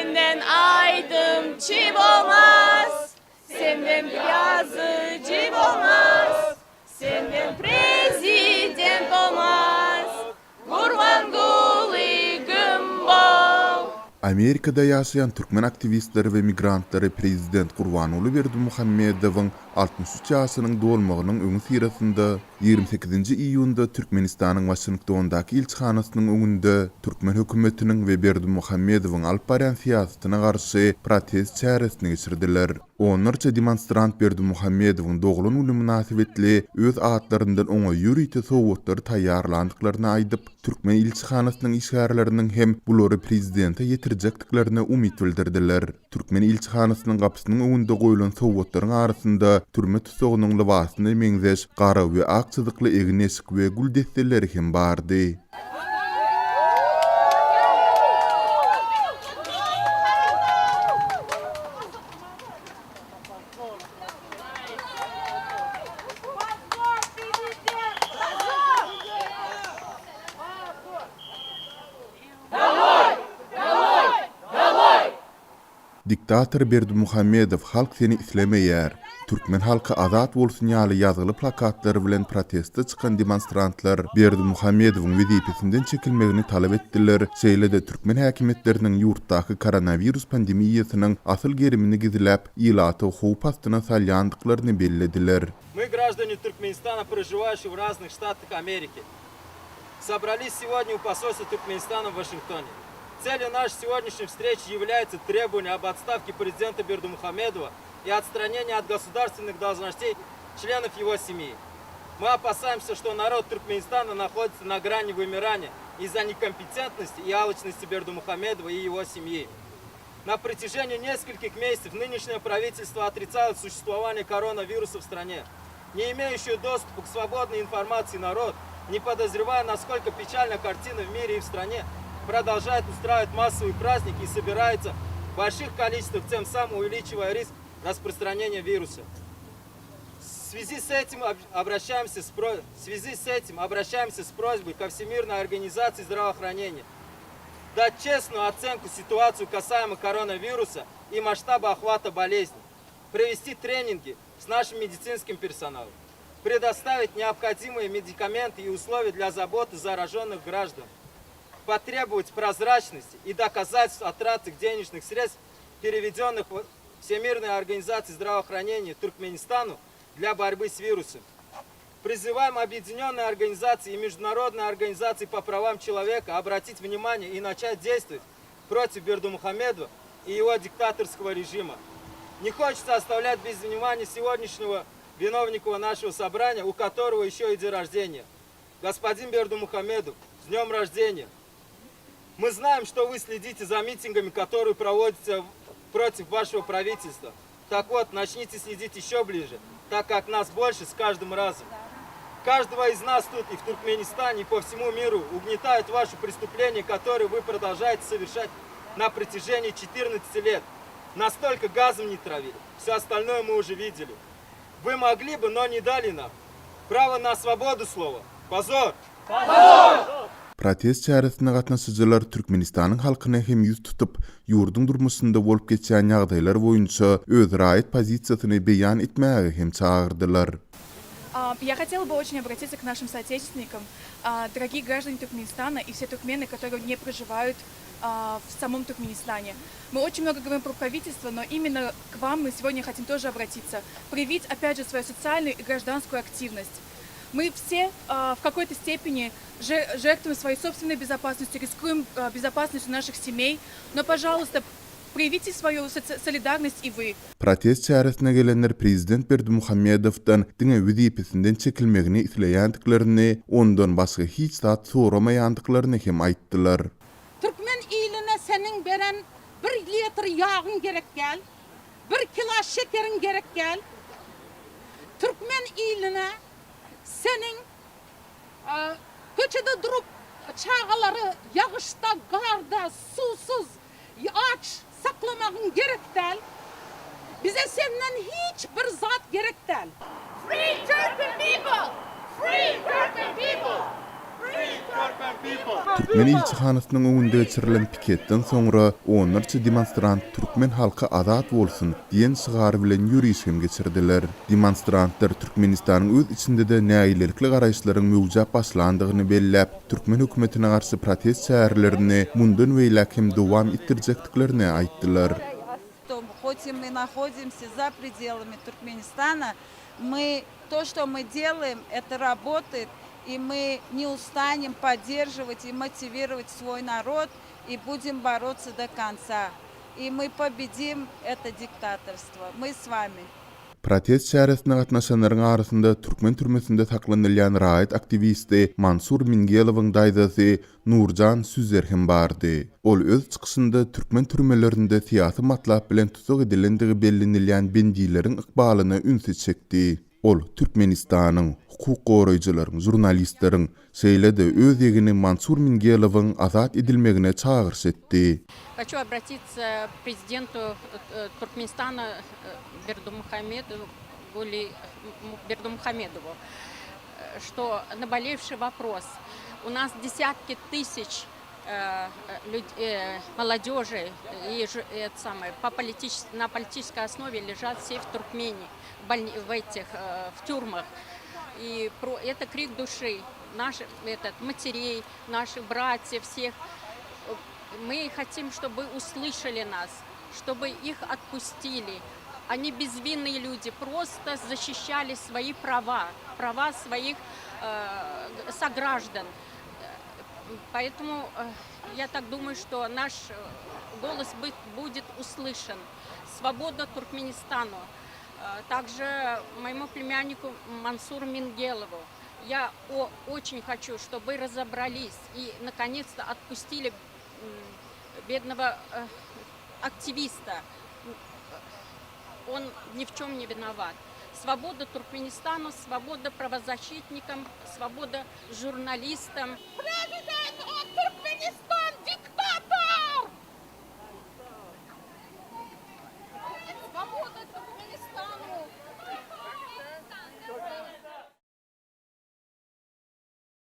Senden aydımcı olmaz, senden yazıcı olmaz, senden prezident olmaz, kurban kuligim bol. Amerika'da yaşayan Türkmen aktivistleri ve migrantları Prezident Gurbanuly Berdimuhammedowyň 63 ýaşynyň dolmagynyň öňü sirasynda 28 iýunda Türkmenistanyň Washingtondaky ilçihanasynyň öňünde Türkmen hökümetiniň we Berdimuhammedowyň alyp barýan siýasatyna garşy protest çäresini geçirdiler. Onlarca demonstrant Berdimuhammedowyň dogulun uly münasibetli öz atlaryndan oňa ýürüýte sowgatlar taýýarlandyklaryny aýdyp, Türkmen ilçihanasynyň işgärleriniň hem bulary prezidente ýetirjekdiklerine umyt bildirdiler. Türkmen ilçihanasynyň gapysynyň öňünde goýulan sowgatlaryň arasynda türme tutugynyň libasyny meňzeş gara we ak çydykly egnesik we gül desteleri hem bardy. Diktator Berdimuhammedow halk seni islemeýär. Türkmen halky azat bolsun ýaly ýazyly plakatlar bilen protestde çykan demonstrantlar Berdimuhammedowyň wezipesinden çekilmegini talap etdiler. Şeýle-de Türkmen häkimetleriniň ýurtdaky koronavirus pandemiýasynyň asyl gerimini gizläp, ýylaty howp astyna salýandyklaryny bellediler. Мы, граждане Туркменистана, проживающие в разных штатах Америки, собрались сегодня у посольства Туркменистана в Вашингтоне. Целью нашей сегодняшней встречи является требование об отставке президента Бердимухамедова и отстранении от государственных должностей членов его семьи. Мы опасаемся, что народ Туркменистана находится на грани вымирания из-за некомпетентности и алчности Бердимухамедова и его семьи. На протяжении нескольких месяцев нынешнее правительство отрицало существование коронавируса в стране. Не имеющий доступа к свободной информации народ, не подозревая, насколько печальна картина в мире и в стране, продолжает устраивать массовые праздники и собирается в больших количествах, тем самым увеличивая риск распространения вируса. В связи с этим обращаемся с просьбой ко Всемирной организации здравоохранения дать честную оценку ситуации касаемо коронавируса и масштаба охвата болезни, провести тренинги с нашим медицинским персоналом, предоставить необходимые медикаменты и условия для заботы зараженных граждан, потребовать прозрачности и доказательств о тратах денежных средств, переведенных в Всемирной организации здравоохранения Туркменистану для борьбы с вирусом. Призываем объединенные организации и международные организации по правам человека обратить внимание и начать действовать против Бердимухамедова и его диктаторского режима. Не хочется оставлять без внимания сегодняшнего виновника нашего собрания, у которого еще и день рождения. Господин Бердимухамедов, с днем рождения! Мы знаем, что вы следите за митингами, которые проводятся против вашего правительства. Так вот, начните следить еще ближе, так как нас больше с каждым разом. Каждого из нас тут и в Туркменистане, и по всему миру угнетают ваши преступления, которые вы продолжаете совершать на протяжении 14 лет. Настолько газом не травили. Все остальное мы уже видели. Вы могли бы, но не дали нам. Право на свободу слова. Позор! Позор! Protest çäresine gatnaşyjylar Türkmenistanyň halkyna hem ýüz tutup, ýurdun durmuşynda bolup geçýän ýagdaýlar boýunça özüne aýt pozisiýasyny beýan etmäge hem çağırdylar. Я хотела бы очень обратиться к нашим соотечественникам, дорогие граждане Туркменистана и все туркмены, которые не проживают в самом Туркменистане. Мы очень много говорим про правительство, но именно к вам мы сегодня хотим тоже обратиться, проявить опять же свою социальную и гражданскую активность. Мы все в какой-то степени жертвуем своей собственной безопасностью, рискуем безопасностью наших семей, но, пожалуйста, проявите свою солидарность и вы. Protest çäresine gelenler Prezident Berdimuhammedowdan diňe wezipesinden çekilmegini isleýändiklaryny, ondan başga hiç zat soramaýandyklaryny hem aýtdylar. Türkmen iline senin beren 1 litr yağın gerek gel, 1 kilo şekerin gerek gel. Türkmen iline senin köçede durup çağaları yağışta, garda, susuz, aç saklamağın gerek del. Bize senden hiçbir zat gerek del. Free Turkmen people! Free Turkmen people! Türkmen ilçihanasynyň öňünde geçirilen piketden soňra onlarça demonstrant türkmen halky azat bolsun diýen şygary bilen ýürüýüş hem geçirdiler. Demonstrantlar Türkmenistanyň öz içinde de näýilerlikli garaýşlaryň mewjud başlandygyny belläp, türkmen hökümetine garşy protest çägärlerini mundan beýlek hem dowam etdirjekdiklerini aýtdylar. Хоть и мы находимся за пределами Туркменистана, то, что мы делаем, это работает, и мы не устанем поддерживать и мотивировать свой народ, и будем бороться до конца. И мы победим это диктаторство. Мы с вами. Protest çäresine gatnaşanlaryň arasynda Türkmen türmesinde saklanylýan raýat aktivisti Mansur Mingelowyň daýdasy Nurjan Süzer hem bardy. Ol öz çykyşynda Türkmen türmelerinde siýasy matlap bilen tutuk edilendigi bellenilýän bendiýlerin ykbalyny ünsüz çekdi. Ol Türkmenistanyň hukuk goraýjylaryň, jurnalistleriň şeýle-de öz ýegini Mansur Mingelowyň azat edilmegine çağırş etdi. Хочу обратиться к президенту Туркменистана Бердумухамедову, что наболевший вопрос. У нас десятки тысяч молодежи и на политической основе лежат все в Туркмении, в тюрьмах. И это крик души наших матерей, наших братьев, всех. Мы хотим, чтобы услышали нас, чтобы их отпустили. Они безвинные люди, просто защищали свои права своих сограждан. Поэтому я так думаю, что наш голос будет услышан. Свобода Туркменистану. Также моему племяннику Мансуру Мингелову. Я очень хочу, чтобы разобрались и наконец-то отпустили бедного активиста. Он ни в чем не виноват. Свобода Туркменистану, свобода правозащитникам, свобода журналистам. Президент Туркменистан диктатор! Свобода